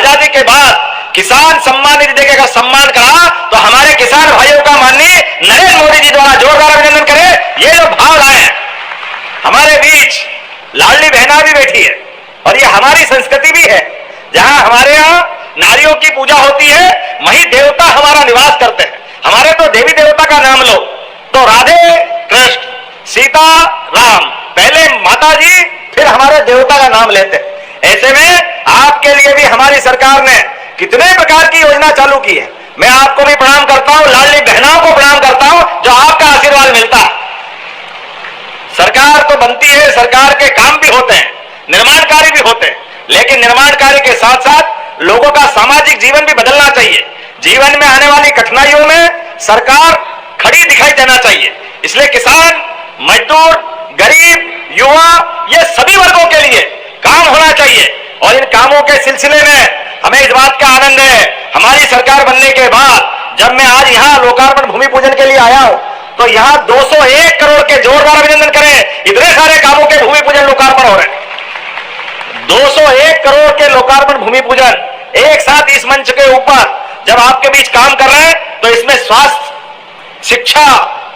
आजादी के बाद किसान सम्मान निधि देकर सम्मान करा, तो हमारे किसान भाइयों का माननीय नरेंद्र मोदी जी द्वारा जोरदार अभिनंदन करें। ये जो भाव लाए हमारे बीच, लाडली बहना भी बैठी है और ये हमारी संस्कृति भी है। जहां हमारे यहाँ नारियों की पूजा होती है, वहीं देवता हमारा निवास करते हैं। हमारे तो देवी देवता का नाम लो तो राधे कृष्ण, सीता राम, पहले माता जी फिर हमारे देवता का नाम लेते हैं। ऐसे में आपके लिए भी हमारी सरकार ने कितने प्रकार की योजना चालू की है। मैं आपको भी प्रणाम करता हूं, लाडली बहनों को प्रणाम करता हूं, जो आपका आशीर्वाद मिलता है। सरकार तो बनती है, सरकार के काम भी होते हैं, निर्माण कार्य भी होते हैं, लेकिन निर्माण कार्य के साथ साथ लोगों का सामाजिक जीवन भी बदलना चाहिए। जीवन में आने वाली कठिनाइयों में सरकार खड़ी दिखाई देना चाहिए। इसलिए किसान, मजदूर, गरीब, युवा, ये सभी वर्गों के लिए काम होना चाहिए। और इन कामों के सिलसिले में हमें इस बात का आनंद है, हमारी सरकार बनने के बाद जब मैं आज यहाँ लोकार्पण भूमि पूजन के लिए आया हूं, तो यहाँ 201 करोड़ के जोरदार अभिनंदन करें। इतने सारे कामों के भूमि पूजन लोकार्पण हो रहे हैं। 201 करोड़ के लोकार्पण भूमि पूजन एक साथ इस मंच के ऊपर जब आपके बीच काम कर रहे हैं, तो इसमें स्वास्थ्य, शिक्षा,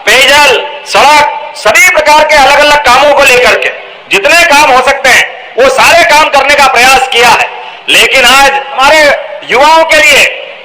पेयजल, सड़क, सभी प्रकार के अलग अलग कामों को लेकर के जितने काम हो सकते हैं वो सारे काम करने का प्रयास किया है। लेकिन आज हमारे युवाओं के लिए,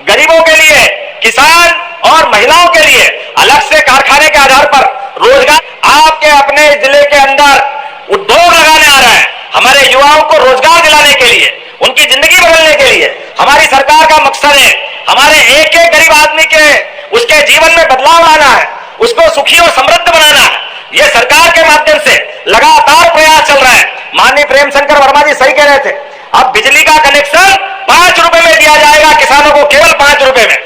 गरीबों के लिए, किसान और महिलाओं के लिए अलग से कारखाने के आधार पर रोजगार, आपके अपने जिले के अंदर उद्योग लगाने आ रहे हैं। हमारे युवाओं को रोजगार दिलाने के लिए, उनकी जिंदगी बदलने के लिए हमारी सरकार का मकसद है हमारे एक एक गरीब आदमी के उसके जीवन में बदलाव लाना है, उसको सुखी और समृद्ध बनाना है। ये सरकार के माध्यम से लगातार प्रयास चल रहा है। माननीय प्रेम शंकर वर्मा जी सही कह रहे थे, अब बिजली का कनेक्शन 5 रुपए में दिया जाएगा किसानों को, केवल 5 रुपए में।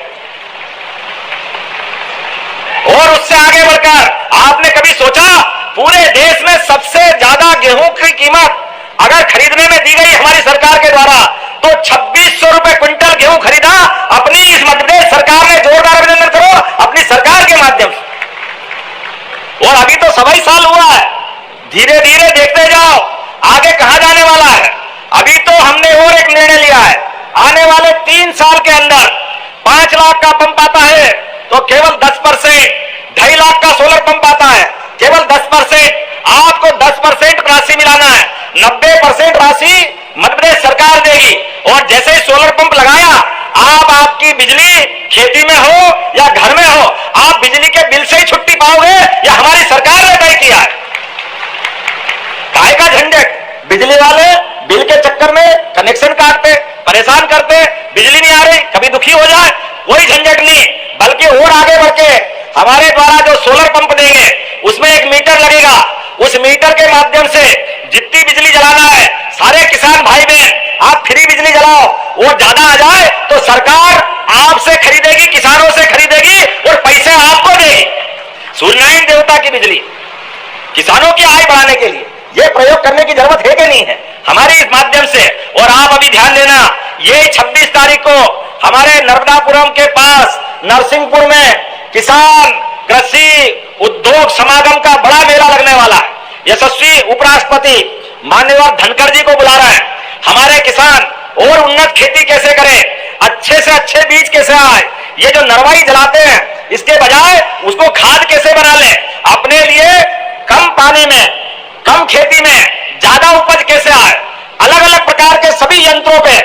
और उससे आगे बढ़कर आपने कभी सोचा पूरे देश में सबसे ज्यादा गेहूं की कीमत अगर खरीदने में दी गई हमारी सरकार के द्वारा तो 2600 रुपए क्विंटल गेहूं खरीदा अपनी इस मध्य प्रदेश सरकार ने। जोरदार अभिनंदन करो अपनी सरकार के माध्यम से। और अभी तो 27 साल हुआ है, धीरे धीरे देखते जाओ आगे कहां जाने वाला है। अभी तो हमने और एक निर्णय लिया है, आने वाले 3 साल के अंदर 5 लाख का पंप आता है तो केवल 10%, 2.5 लाख का सोलर पंप आता है केवल 10%, आपको 10% राशि मिलाना है, 90% राशि मध्य प्रदेश सरकार देगी। और जैसे ही सोलर पंप लगाया, आप आपकी बिजली खेती में हो या घर में हो, आप बिजली के बिल से ही छुट्टी पाओगे, या हमारी सरकार ने तय किया है। काय का झंझट, बिजली वाले बिल के चक्कर में कनेक्शन काटते, परेशान करते, बिजली नहीं आ रही, कभी दुखी हो जाए, कोई झंझट नहीं। बल्कि और आगे बढ़ के हमारे द्वारा जो सोलर पंप देंगे उसमें एक मीटर लगेगा, उस मीटर के माध्यम से जितनी बिजली जलाना है सारे किसान भाई बहन आप फ्री बिजली जलाओ। वो ज्यादा आ जाए तो सरकार आपसे खरीदेगी, किसानों से खरीदेगी और पैसे आपको देगी। सूर्यनारायण देवता की बिजली किसानों की आय बढ़ाने के लिए ये प्रयोग करने की जरूरत है कि नहीं है हमारे इस माध्यम से। और आप अभी ध्यान देना, ये 26 तारीख को हमारे नर्मदापुरम के पास नरसिंहपुर में किसान कृषि उद्योग समागम का बड़ा मेला लगने वाला है। यशस्वी उपराष्ट्रपति माननीय धनखड़ जी को बुला रहे हैं। हमारे किसान और उन्नत खेती कैसे करें, अच्छे से अच्छे बीज कैसे आए, ये जो नरवाई जलाते हैं इसके बजाय उसको खाद कैसे बना ले, अपने लिए कम पानी में, कम खेती में ज्यादा उपज कैसे आए। अलग अलग प्रकार के सभी यंत्रों पे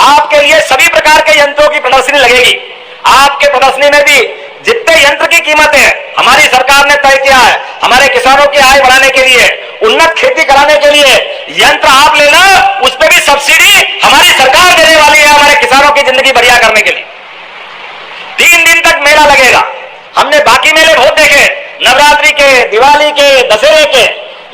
आपके लिए सभी प्रकार के यंत्रों की प्रदर्शनी लगेगी। आपके प्रदर्शनी में भी जितने यंत्र की कीमत है हमारी सरकार ने तय किया है। हमारे किसानों की आय बढ़ाने के लिए, उन्नत खेती कराने के लिए यंत्र आप लेना, उस पर भी सब्सिडी हमारी सरकार देने वाली है हमारे किसानों की जिंदगी बढ़िया करने के लिए। 3 दिन तक मेला लगेगा। हमने बाकी मेले बहुत देखे, नवरात्रि के, दिवाली के, दशहरे के,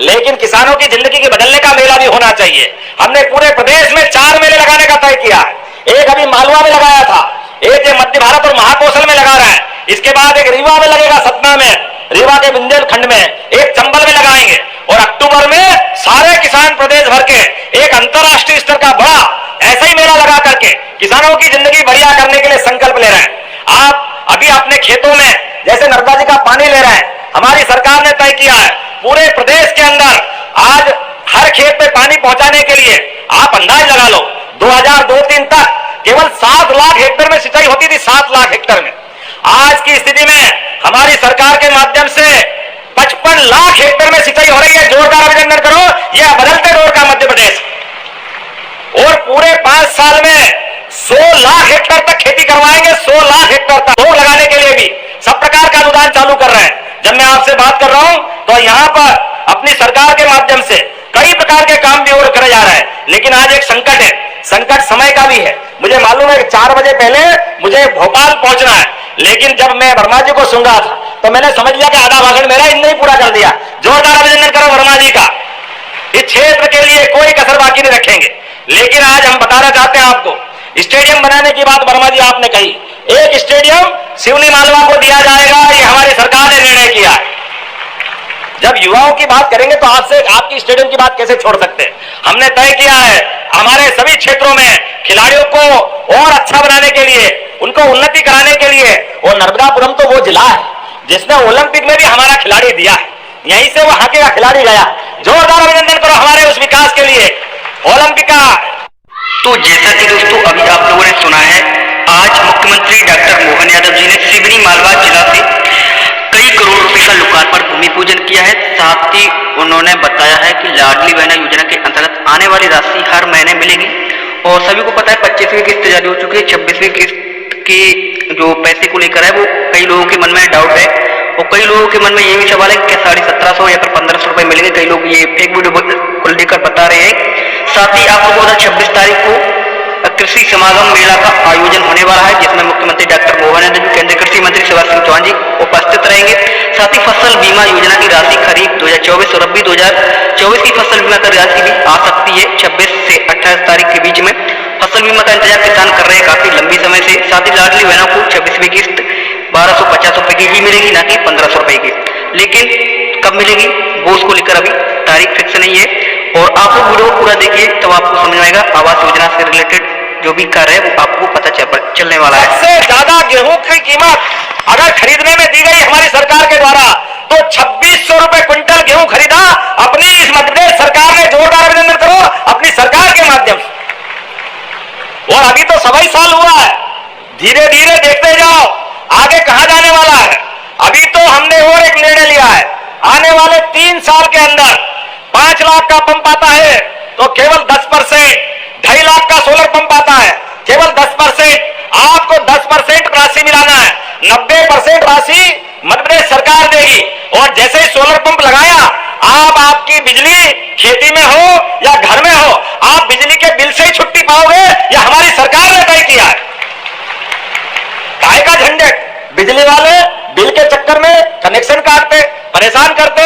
लेकिन किसानों की जिंदगी के बदलने का मेला भी होना चाहिए। हमने पूरे प्रदेश में 4 मेले लगाने का तय किया है। एक अभी मालवा में लगाया था, एक मध्य भारत और महाकौशल में लगा रहा है, इसके बाद एक रीवा में लगेगा, सतना में, रीवा के बुंदेलखंड में, एक चंबल में लगाएंगे। और अक्टूबर में सारे किसान प्रदेश भर के एक अंतरराष्ट्रीय स्तर का बड़ा ऐसा ही मेला लगा करके किसानों की जिंदगी बढ़िया करने के लिए संकल्प ले रहे हैं। आप अभी अपने खेतों में जैसे नर्मदा जी का पानी ले रहे हैं, हमारी सरकार ने तय किया है पूरे प्रदेश के अंदर आज हर खेत पे पानी पहुंचाने के लिए आप अंदाज लगा लो 2002-3 तक केवल 7 लाख हेक्टेयर में सिंचाई होती थी, 7 लाख हेक्टेयर में। आज की स्थिति में हमारी सरकार के माध्यम से 55 लाख हेक्टेयर में सिंचाई हो रही है। जोरदार अभिनंदन करो, यह बदलते दौर का मध्य प्रदेश। और पूरे 5 साल में 100 लाख हेक्टेयर तक खेती करवाएंगे, 100 लाख हेक्टेयर तक। रोग लगाने के लिए भी सब प्रकार का अनुदान चालू कर रहे हैं। जब मैं आपसे बात कर रहा हूं तो यहां पर अपनी सरकार के माध्यम से कई प्रकार के काम भी और करे जा रहे हैं। लेकिन आज एक संकट है, संकट समय का भी है। मुझे मालूम है कि 4 बजे पहले मुझे भोपाल पहुंचना है, लेकिन जब मैं वर्मा जी को सुन रहा था तो मैंने समझ लिया कि आधा भाषण मेरा इनने ही पूरा कर दिया। जोरदार अभिनंदन करो वर्मा जी का। इस क्षेत्र के लिए कोई कसर बाकी नहीं रखेंगे। लेकिन आज हम बताना चाहते हैं आपको, स्टेडियम बनाने की बात वर्मा जी आपने कही। एक स्टेडियम सिवनी मालवा को दिया जाएगा, ये हमारी सरकार ने निर्णय किया है। जब युवाओं की बात करेंगे तो आपसे आपकी स्टेडियम की बात कैसे छोड़ सकते हैं। हमने तय किया है हमारे सभी क्षेत्रों में खिलाड़ियों को और अच्छा बनाने के लिए, उनको उन्नति कराने के लिए। और नर्मदापुरम तो वो जिला है जिसने ओलंपिक में भी हमारा खिलाड़ी दिया है, यहीं से वो हॉकी का खिलाड़ी गया। जोरदार अभिनंदन करो हमारे उस विकास के लिए ओलंपिक का। तो जैसा कि दोस्तों अभी आप लोगों ने सुना है, आज मुख्यमंत्री डॉक्टर मोहन यादव जी ने सिवनी मालवा जिला से कई करोड़ रुपए का लोकार्पण भूमि पूजन किया है। साथ ही उन्होंने बताया है कि लाडली बहना योजना के अंतर्गत आने वाली राशि हर महीने मिलेगी। और सभी को पता है 25वीं किस्त जारी हो चुकी है। 26वीं किस्त की जो पैसे को लेकर है वो कई लोगों के मन में डाउट है और कई लोगों के मन में ये भी सवाल है कि 1750 या फिर 1500 रुपए मिलेंगे। कई लोग ये फेक वीडियो को लेकर बता रहे हैं। साथ ही आपको पता 26 तारीख को कृषि समागम मेला का आयोजन होने वाला है, जिसमें मुख्यमंत्री डॉक्टर मोहन यादव जी, केंद्रीय कृषि मंत्री शिवराज सिंह चौहान जी उपस्थित रहेंगे। साथ ही फसल बीमा योजना की राशि खरीफ 2024 और रबी 2024 की फसल बीमा की राशि भी आ सकती है 26 से 28 तारीख के बीच में। फसल बीमा का इंतजार किसान कर रहे हैं काफी लंबी समय से। साथ ही लाडली बहनों को 26वीं किस्त 1250 रुपए की ही मिलेगी, ना कि 1500 रुपए की। लेकिन कब मिलेगी वो उसको लेकर अभी तारीख फिक्स नहीं है। और आप लोग वीडियो पूरा देखिए तब आपको समझ आएगा। आवास योजना से रिलेटेड जो भी कार्य है वो आपको पता चलने वाला है। सबसे ज्यादा गेहूं की कीमत अगर खरीदने में दी गई हमारी सरकार के द्वारा तो 2600 रुपए क्विंटल गेहूं खरीदा अपनी इस मध्य प्रदेश सरकार ने। जोरदार अभिनंदन करो अपनी सरकार के माध्यम से। और अभी तो 27 साल हुआ है, धीरे धीरे देखते जाओ आगे कहां जाने वाला है। अभी तो हमने और एक निर्णय लिया है, आने वाले 3 साल के अंदर 5 लाख का पंप आता है तो केवल 10%, 2.5 लाख का सोलर पंप आता है केवल 10%। आपको 10% राशि मिलाना है, 90% राशि मध्य प्रदेश सरकार देगी। और जैसे ही सोलर पंप लगाया आप आपकी बिजली खेती में हो या घर में हो, आप बिजली के बिल से ही छुट्टी पाओगे, यह हमारी सरकार ने तय किया है। काय का झंझट, बिजली वाले बिल के चक्कर में कनेक्शन काटते, परेशान करते।